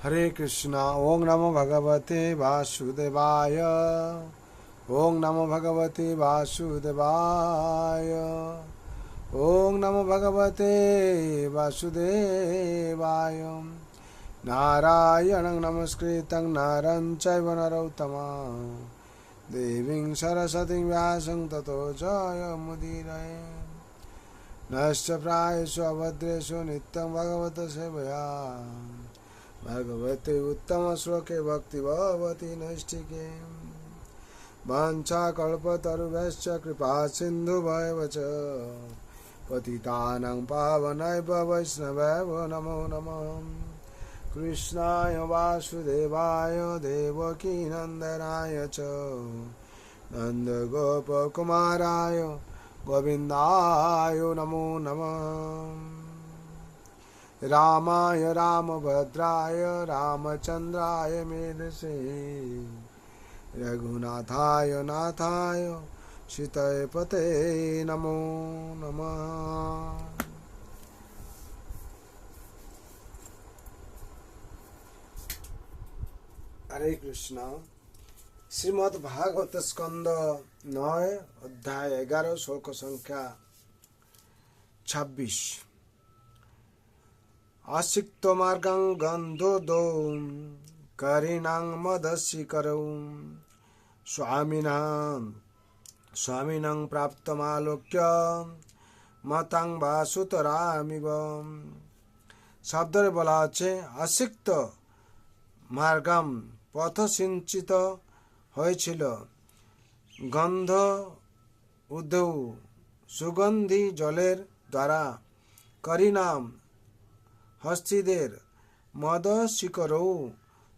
हरे कृष्णा। ओं नमो भगवते वासुदेवाय। ओं नमो भगवते वासुदेवाय। ओं नमो भगवते वासुदेवाय। नारायणं नमस्कृतं नरं चैव नरोत्तमं देवीं सरस्वतीं व्यासं ततो जयमुदीरये। नश्च प्रायेषु अभद्रेषु नित्यं भगवत सेवया भगवते उत्तम श्लोके भक्ति भवति नैष्ठिके। वाञ्छाकल्पतरुभ्यश्च कृपा सिन्धुभ्येव च पतितानां पावनेभ्यो वैष्णवेभ्यो नमो नमः। कृष्णाय वासुदेवाय देवकीनन्दनाय च नन्दगोपकुमाराय गोविन्दाय नमो नमः। रामाय रामभद्राय रामचन्द्राय मेधसे रघुनाथाय नाथाय सीताय पते नमो नमः। हरे कृष्ण। श्रीमद् भागवत स्कंद 9 अध्याय 11 श्लोक संख्या 26। आसिक्त मार्गं गन्धोदो करिणां मदशिखरौ स्वामिनं प्राप्तमालोक्य मतां बासुतरामिव। শব্দরে বলা আছে আসিক্ত মার্গাম পথ সিঞ্চিত হয়েছিল গন্ধ উদৌ সুগন্ধি জলের দ্বারা করিনাম হস্তিদের মদ শিকরৌ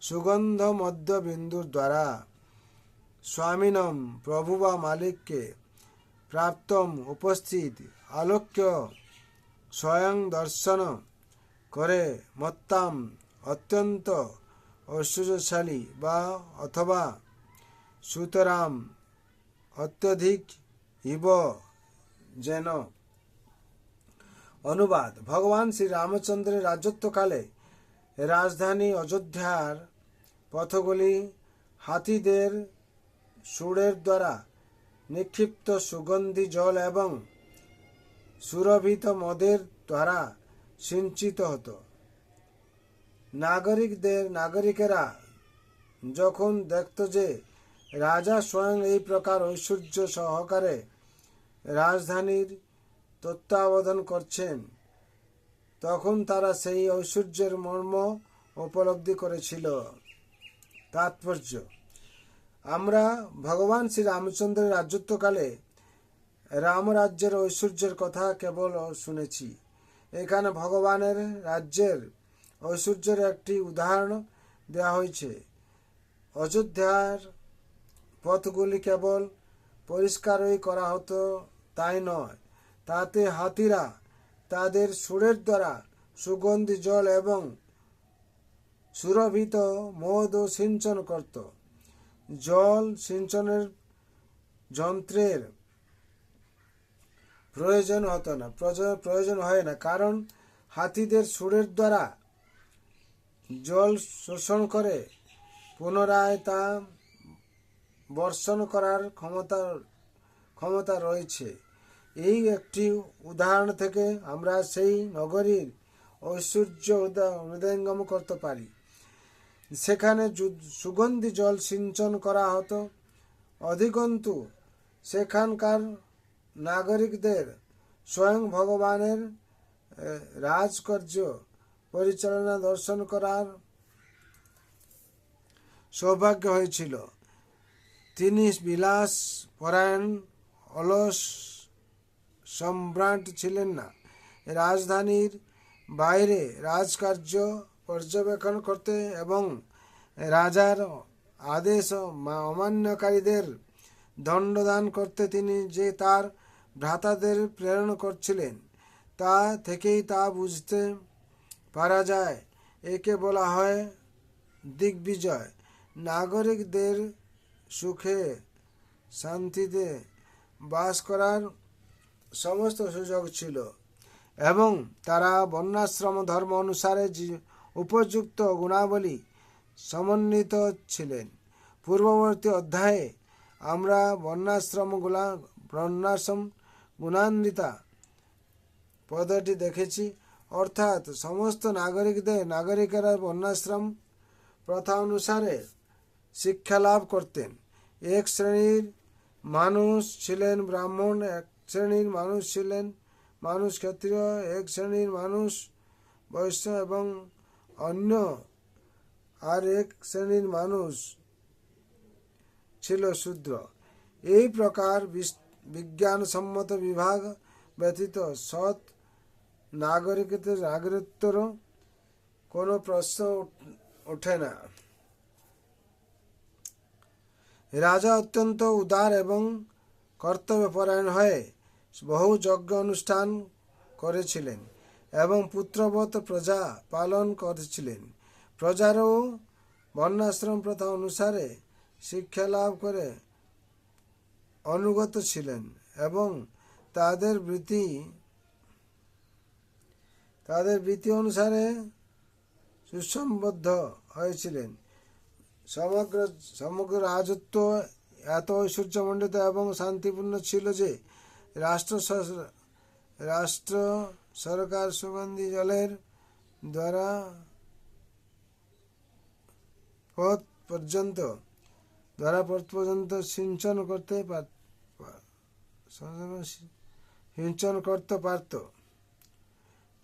সুগন্ধ মধ্য বিন্দুর দ্বারা স্বামীনম প্রভু বা মালিককে প্রাপ্তম উপস্থিত আলোক্য স্বয়ং দর্শন করে মত্তাম অত্যন্ত ঐশ্বর্যশালী বা অথবা সুতরাম অত্যধিক ইব যেন। অনুবাদ। ভগবান শ্রী রামচন্দ্রের রাজত্বকালে রাজধানী অযোধ্যার পথগুলি হাতিদের সুরের দ্বারা নিক্ষিপ্ত সুগন্ধি জল এবং সুরভিত মদের দ্বারা সিঞ্চিত হতো। নাগরিকেরা যখন দেখত যে রাজা স্বয়ং এই প্রকার ঐশ্বর্য সহকারে রাজধানীর তত্ত্বাবধান করছেন, তখন তারা সেই ঐশ্বর্যের মর্ম উপলব্ধি করেছিল। তাৎপর্য: আমরা ভগবান শ্রী রামচন্দ্রের রাজত্বকালে রামরাজ্যের ঐশ্বর্যের কথা কেবল শুনেছি। এখানে ভগবানের রাজ্যের ঐশ্বর্যের একটি উদাহরণ দেওয়া হয়েছে। অযোধ্যার পথগুলি কেবল পরিষ্কারই করা হতো তাই নয়, তাতে হাতিরা তাদের সুরের দ্বারা সুগন্ধি জল এবং সুরভিত মধও সিঞ্চন করত। জল সিঞ্চনের যন্ত্রের প্রয়োজন হয় না, কারণ হাতিদের সুরের দ্বারা জল শোষণ করে পুনরায় তা বর্ষণ করার ক্ষমতা রয়েছে। এই একটি উদাহরণ থেকে আমরা সেই নগরীর ঐশ্বর্য হৃদয়ঙ্গম করতে পারি। সেখানে সুগন্ধি জল সিঞ্চন করা হতো। অধিকন্তু সেখানকার নাগরিকদের স্বয়ং ভগবানের রাজকার্য পরিচালনা দর্শন করার সৌভাগ্য হয়েছিল। তিনি বিলাস পরায়ণ অলস সম্রাট ছিলেন না। রাজধানীর বাইরে রাজকার্য পর্যবেক্ষণ করতে এবং রাজার আদেশ অমান্যকারীদের দণ্ডদান করতে তিনি যে তার ভ্রাতাদের প্রেরণ করছিলেন, তা থেকেই তা বুঝতে পারা যায়। একে বলা হয় দিগ্বিজয়। নাগরিকদের সুখে শান্তিতে বাস করার সমস্ত সুযোগ ছিল এবং তারা বর্ণাশ্রম ধর্ম অনুসারে উপযুক্ত গুণাবলী সমন্বিত ছিলেন। পূর্ববর্তী অধ্যায়ে আমরা বর্ণাশ্রম গুণান্বিতা পদ্ধতি দেখেছি, অর্থাৎ সমস্ত নাগরিকেরা বর্ণাশ্রম প্রথা অনুসারে শিক্ষা লাভ করতেন। এক শ্রেণীর মানুষ ছিলেন ব্রাহ্মণ, এক শ্রেণীর মানুষ ছিলেন ক্ষত্রিয়, এক শ্রেণীর মানুষ বৈশ্য এবং অন্য আর এক শ্রেণীর মানুষ ছিল শূদ্র। এই প্রকার বিজ্ঞানসম্মত বিভাগ ব্যতীত সৎ নাগরিকত্বের কোনো প্রশ্ন ওঠে না। রাজা অত্যন্ত উদার এবং কর্তব্যপরায়ণ হয়ে বহু যজ্ঞ অনুষ্ঠান করেছিলেন এবং পুত্রবৎ প্রজা পালন করেছিলেন। প্রজারও বর্ণাশ্রম প্রথা অনুসারে শিক্ষা লাভ করে অনুগত ছিলেন এবং তাদের বৃত্তি অনুসারে সুসংবদ্ধ হয়েছিলেন। সমগ্র রাজত্ব এত ঐশ্বর্যমণ্ডিত এবং শান্তিপূর্ণ ছিল যে রাষ্ট্র সরকার সুগন্ধি জলের দ্বারা পথ পর্যন্ত সিঞ্চন করতে পারত।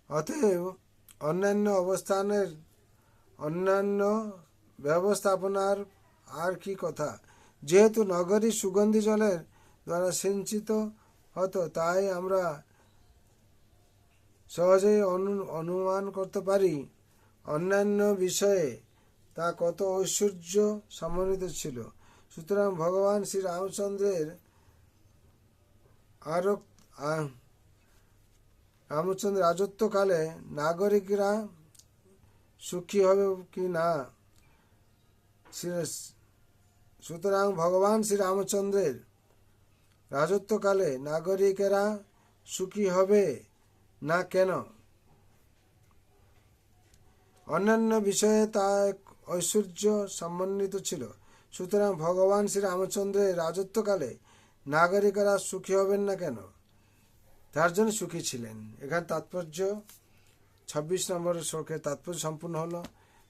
অতএব অন্যান্য ব্যবস্থাপনার আর কি কথা। যেহেতু নগরী সুগন্ধি জলের দ্বারা সিঞ্চিত হতো, তাই আমরা সহজেই অনুমান করতে পারি অন্যান্য বিষয়ে তা কত ঐশ্বর্য সমন্বিত ছিল। সুতরাং ভগবান শ্রী রামচন্দ্রের রাজত্বকালে নাগরিকরা সুখী হবে কি না, সুতরাং ভগবান শ্রী রামচন্দ্রের রাজত্বকালে নাগরিকেরা সুখী হবে না কেন? অন্যান্য বিষয়ে তা এক ঐশ্বর্য সমন্বিত ছিল। সুতরাং ভগবান শ্রী রামচন্দ্রের রাজত্বকালে নাগরিকেরা সুখী হবেন না কেন? তার জন্য সুখী ছিলেন। এখানে তাৎপর্য 26 নম্বর শ্লোকের তাৎপর্য সম্পূর্ণ হলো।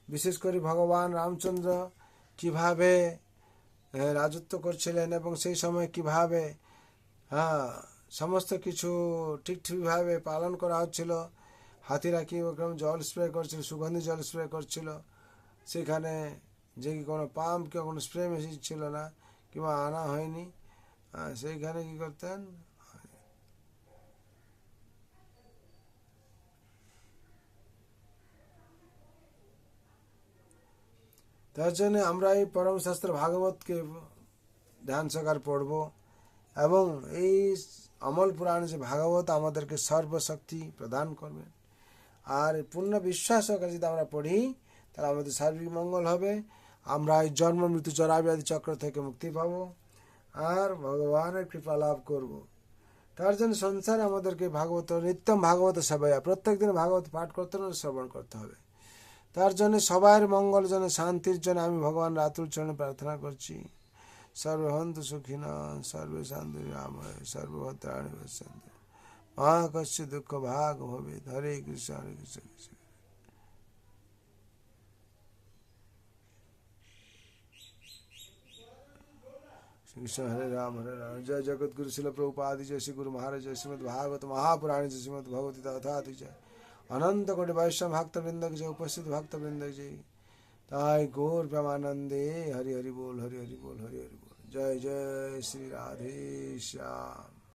বিশেষ করে ভগবান রামচন্দ্র কিভাবে রাজত্ব করছিলেন এবং সেই সময় কিভাবে সমস্ত কিছু ঠিকভাবে পালন করা হচ্ছিল। হাতিরা কি ওরকম জল স্প্রে করছিল, সুগন্ধি জল স্প্রে করছিল, সেখানে যে কোনো পাম্প কিংবা কোনো স্প্রে মেশিন ছিল না কিংবা আনা হয়নি, সেইখানে কি করতেন, তার জন্য আমরা এই পরম শাস্ত্র ভাগবতকে ধ্যান সহকারে পড়ব এবং এই অমল পুরাণে যে ভাগবত আমাদেরকে সর্বশক্তি প্রদান করবে। আর পূর্ণ বিশ্বাস সহকারে যদি আমরা পড়ি তাহলে আমাদের সার্বিক মঙ্গল হবে। আমরা এই জন্ম মৃত্যু জরাব্যাধি চক্র থেকে মুক্তি পাব আর ভগবানের কৃপা লাভ করব। তার জন্য সংসারে আমাদেরকে নিত্যম ভাগবত সেবায়া প্রত্যেক দিন ভাগবত পাঠ করতে হবে, শ্রবণ করতে হবে। তার জন্য সবার মঙ্গল জন্য, শান্তির জন্য আমি ভগবান রাতুল চরণে প্রার্থনা করছি। সর্বহন্তু সুখিনা সর্বে শান্তি রাময় সর্বভদ্রাণি পশ্যন্তু মা কস্য দুঃখ ভাগ ভবে। হরে কৃষ্ণ হরে কৃষ্ণ কৃষ্ণ কৃষ্ণ হরে রাম জয় জগৎগুরু শিল প্রভুপাদ জয় শ্রী গুরু মহারাজ জয় শ্রীমদ ভাগবত মহাপুরাণ জয় শ্রীমদ ভগবতী তথা জয় অনন্ত কোটি বৈষ্ণব ভক্তবৃন্দ জয় উপস্থিত ভক্তবৃন্দ জয়। তাই গৌর প্রেমানন্দে হরি হরি बोल, হরি হরি बोल, হরি হরি बोल। জয় জয় শ্রী রাধে শ্যাম।